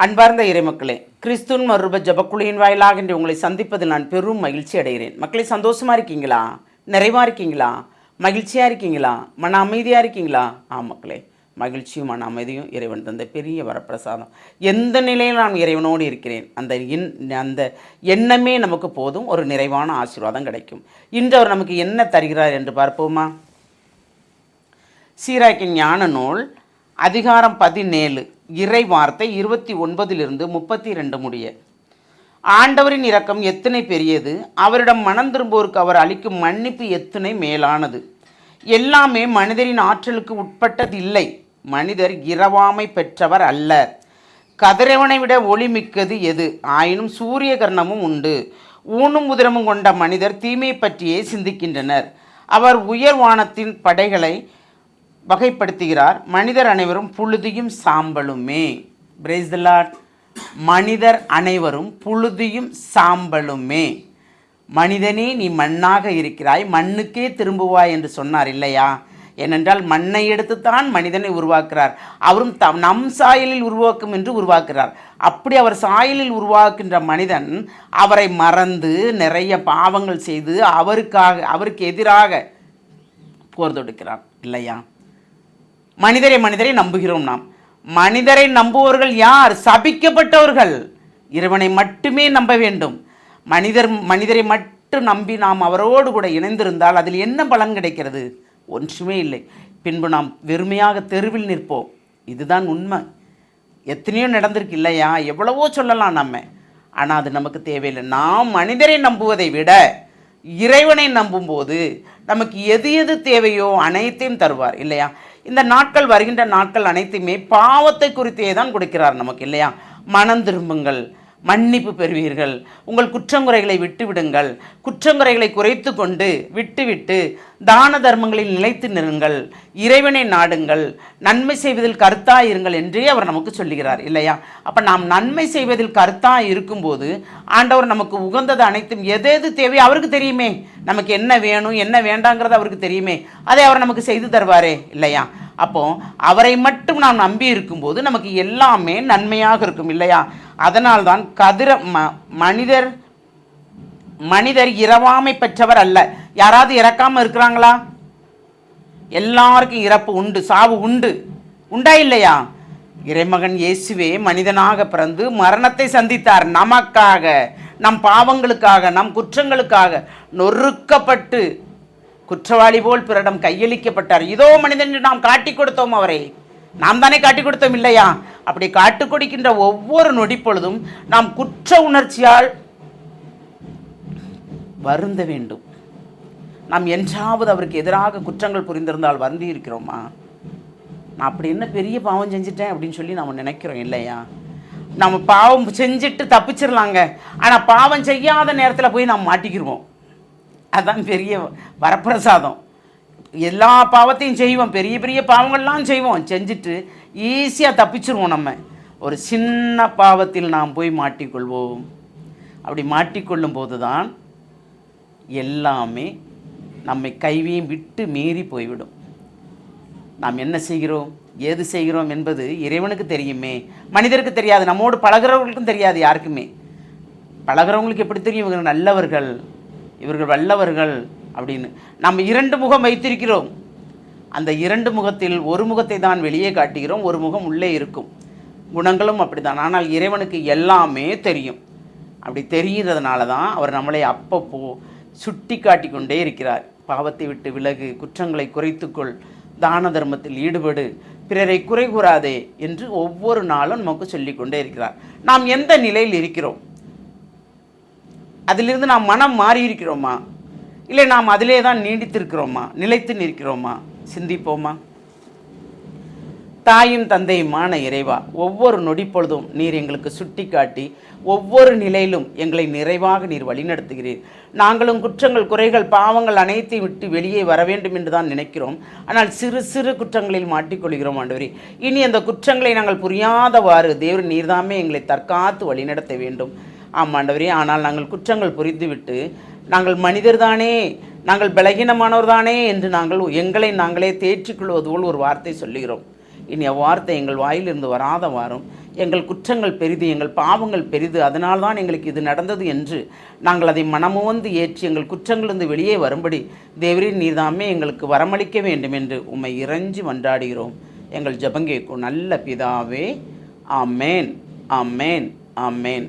அன்பார்ந்த இறைமக்களே, கிறிஸ்துவின் மறுரூப ஜெபக்குழுவின் வாயிலாக இன்று உங்களை சந்திப்பதில் நான் பெரும் மகிழ்ச்சி அடைகிறேன். மக்களே, சந்தோஷமா இருக்கீங்களா? நிறைவா இருக்கீங்களா? மகிழ்ச்சியா இருக்கீங்களா? மன அமைதியா இருக்கீங்களா? மக்களே, மகிழ்ச்சியும் மன அமைதியும் இறைவன் தந்த பெரிய வரப்பிரசாதம். எந்த நிலையில் நான் இறைவனோடு இருக்கிறேன், அந்த எண்ணமே நமக்கு போதும், ஒரு நிறைவான ஆசீர்வாதம் கிடைக்கும். இன்று அவர் நமக்கு என்ன தருகிறார் என்று பார்ப்போமா? சீராக்கின் ஞான நூல் அதிகாரம் 17 இறை வார்த்தை 29 32 முடிய. ஆண்டவரின் இரக்கம் எத்தனை பெரியது, அவரிடம் மனம் திரும்புவோருக்கு அவர் அளிக்கும் மன்னிப்பு எத்தனை மேலானது. எல்லாமே மனிதரின் ஆற்றலுக்கு உட்பட்டது இல்லை. மனிதர் இரவாமை பெற்றவர் அல்ல. கதிரவனை விட ஒளி மிக்கது எது? ஆயினும் சூரிய கர்ணமும் உண்டு. ஊனும் உதிரமும் கொண்ட மனிதர் தீமை பற்றியே சிந்திக்கின்றனர். அவர் உயர் வானத்தின் படைகளை வகைப்படுத்துகிறார். மனிதர் அனைவரும் புழுதியும் சாம்பலுமே. Praise the Lord. மனிதர் அனைவரும் புழுதியும் சாம்பலுமே. மனிதனே, நீ மண்ணாக இருக்கிறாய், மண்ணுக்கே திரும்புவாய் என்று சொன்னார் இல்லையா? ஏனென்றால் மண்ணை எடுத்துத்தான் மனிதனை உருவாக்குறார். அவரும் நம் சாயலில் உருவாக்கும் என்று உருவாக்குறார். அப்படி அவர் சாயலில் உருவாக்குகின்ற மனிதன் அவரை மறந்து நிறைய பாவங்கள் செய்து அவருக்கு எதிராக போர் தொடுக்கிறார் இல்லையா? மனிதரை நம்புகிறோம் நாம். மனிதரை நம்புவர்கள் யார்? சபிக்கப்பட்டவர்கள். இறைவனை மட்டுமே நம்ப வேண்டும். மனிதரை மட்டும் நம்பி நாம் அவரோடு கூட இணைந்திருந்தால் அதில் என்ன பலன் கிடைக்கிறது? ஒன்றுமே இல்லை. பின்பு நாம் வெறுமையாக தெருவில் நிற்போம். இதுதான் உண்மை. எத்தனையோ நடந்திருக்கு இல்லையா? எவ்வளவோ சொல்லலாம் நம்ம. ஆனால் அது நமக்கு தேவையில்லை. நாம் மனிதரை நம்புவதை விட இறைவனை நம்பும்போது நமக்கு எது எது தேவையோ அனைத்தையும் தருவார் இல்லையா? இந்த நாட்கள், வருகின்ற நாட்கள் அனைத்தையுமே பாவத்தை குறித்தே தான் கொடுக்கிறார் நமக்கு இல்லையா? மனம் திரும்புங்கள், மன்னிப்பு பெறுவீர்கள், உங்கள் குற்றங்குறைகளை விட்டுவிடுங்கள், குற்றங்குறைகளை குறைத்து கொண்டு விட்டுவிட்டு தான தர்மங்களில் நிலைத்து நிறுங்கள், இறைவனை நாடுங்கள், நன்மை செய்வதில் கருத்தாயிருங்கள் என்றே அவர் நமக்கு சொல்லுகிறார் இல்லையா? அப்போ நாம் நன்மை செய்வதில் கருத்தாக இருக்கும்போது ஆண்டவர் நமக்கு உகந்தது அனைத்தும் எது தேவை அவருக்கு தெரியுமே. நமக்கு என்ன வேணும் என்ன வேண்டாங்கிறது அவருக்கு தெரியுமே. அதை அவர் நமக்கு செய்து தருவாரே இல்லையா? அப்போ அவரை மட்டும் நாம் நம்பி இருக்கும்போது நமக்கு எல்லாமே நன்மையாக இருக்கும் இல்லையா? அதனால்தான் மனிதர் இரவாமை பெற்றவர் அல்ல. யாராவது இறக்காம இருக்கிறாங்களா? எல்லாருக்கும் இறப்பு உண்டு, சாவு உண்டு. உண்டா இல்லையா? இறைமகன் இயேசுவே மனிதனாக பிறந்து மரணத்தை சந்தித்தார். நமக்காக, நம் பாவங்களுக்காக, நம் குற்றங்களுக்காக நொறுக்கப்பட்டு குற்றவாளி போல் பிறரிடம் கையளிக்கப்பட்டார். இதோ மனிதன் நாம் காட்டி கொடுத்தோம். அவரை நாம் தானே காட்டி கொடுத்தோம் இல்லையா? அப்படி காட்டு கொடுக்கின்ற ஒவ்வொரு நொடி பொழுதும் நாம் குற்ற உணர்ச்சியால் வருந்த வேண்டும். நாம் என்றாவது அவருக்கு எதிராக குற்றங்கள் புரிந்திருந்தால் வருந்தி இருக்கிறோமா? நான் அப்படி என்ன பெரிய பாவம் செஞ்சிட்டேன் அப்படின்னு சொல்லி நாம் நினைக்கிறோம் இல்லையா? நம்ம பாவம் செஞ்சுட்டு தப்பிச்சிடலாங்க. ஆனால் பாவம் செய்யாத நேரத்தில் போய் நாம் மாட்டிக்கிடுவோம். அதுதான் பெரிய வரப்பிரசாதம். எல்லா பாவத்தையும் செய்வோம், பெரிய பெரிய பாவங்கள்லாம் செய்வோம், செஞ்சுட்டு ஈஸியாக தப்பிச்சிருவோம். நம்ம ஒரு சின்ன பாவத்தில் நாம் போய் மாட்டிக்கொள்வோம். அப்படி மாட்டிக்கொள்ளும் போது தான் எல்லாமே நம்மை கைவியும் விட்டு மீறி போய்விடும். நாம் என்ன செய்கிறோம், ஏது செய்கிறோம் என்பது இறைவனுக்கு தெரியுமே, மனிதருக்கு தெரியாது. நம்மோடு பழகிறவர்களுக்கும் தெரியாது. யாருக்குமே பழகிறவங்களுக்கு எப்படி தெரியும் இவங்க நல்லவர்கள், இவர்கள் வல்லவர்கள் அப்படின்னு? நம்ம 2 முகம் வைத்திருக்கிறோம். அந்த 2 முகத்தில் ஒரு முகத்தை தான் வெளியே காட்டுகிறோம், ஒரு முகம் உள்ளே இருக்கும். குணங்களும் அப்படிதான். ஆனால் இறைவனுக்கு எல்லாமே தெரியும். அப்படி தெரிகிறதுனால தான் அவர் நம்மளை அப்பப்போ சுட்டி காட்டி கொண்டே இருக்கிறார். பாவத்தை விட்டு விலகு, குற்றங்களை குறைத்துக்கொள், தான தர்மத்தில் ஈடுபடு, பிறரை குறை கூறாதே என்று ஒவ்வொரு நாளும் நமக்கு சொல்லிக்கொண்டே இருக்கிறார். நாம் எந்த நிலையில் இருக்கிறோம்? அதிலிருந்து நாம் மனம் மாறி இருக்கிறோமா? இல்லை நாம் அதிலே தான் நீடித்திருக்கிறோமா, நிலைத்து நிற்கிறோமா? சிந்திப்போமா? தாயும் தந்தையுமான இறைவா, ஒவ்வொரு நொடி பொழுதும் நீர் எங்களுக்கு சுட்டி காட்டி ஒவ்வொரு நிலையிலும் எங்களை நிறைவாக நீர் வழிநடத்துகிறீர். நாங்களும் குற்றங்கள், குறைகள், பாவங்கள் அனைத்தையும் விட்டு வெளியே வர வேண்டும் என்று தான் நினைக்கிறோம். ஆனால் சிறு சிறு குற்றங்களில் மாட்டிக்கொள்கிறோம் ஆண்டவரே. இனி அந்த குற்றங்களை நாங்கள் புரியாதவாறு தேவன் நீர்தாமே எங்களை தற்காத்து வழிநடத்த வேண்டும். ஆமாண்டவரே. ஆனால் நாங்கள் குற்றங்கள் புரிந்துவிட்டு நாங்கள் மனிதர் தானே, நாங்கள் பலகீனமானவர் தானே என்று எங்களை நாங்களே தேற்றிக்கொள்வது போல் ஒரு வார்த்தை சொல்லுகிறோம். இனி அவ்வார்த்தை எங்கள் வாயிலிருந்து வராத வாரும். எங்கள் குற்றங்கள் பெரிது, எங்கள் பாவங்கள் பெரிது, அதனால்தான் எங்களுக்கு இது நடந்தது என்று நாங்கள் அதை மனமுவந்து ஏற்றி எங்கள் குற்றங்களிலிருந்து வெளியே வரும்படி தேவரீர் நீர்தாமே எங்களுக்கு வரமளிக்க வேண்டும் என்று உம்மை இறைஞ்சி மன்றாடுகிறோம். எங்கள் ஜெபங்கேக்கும் நல்ல பிதாவே. ஆமேன், ஆமேன், ஆமேன்.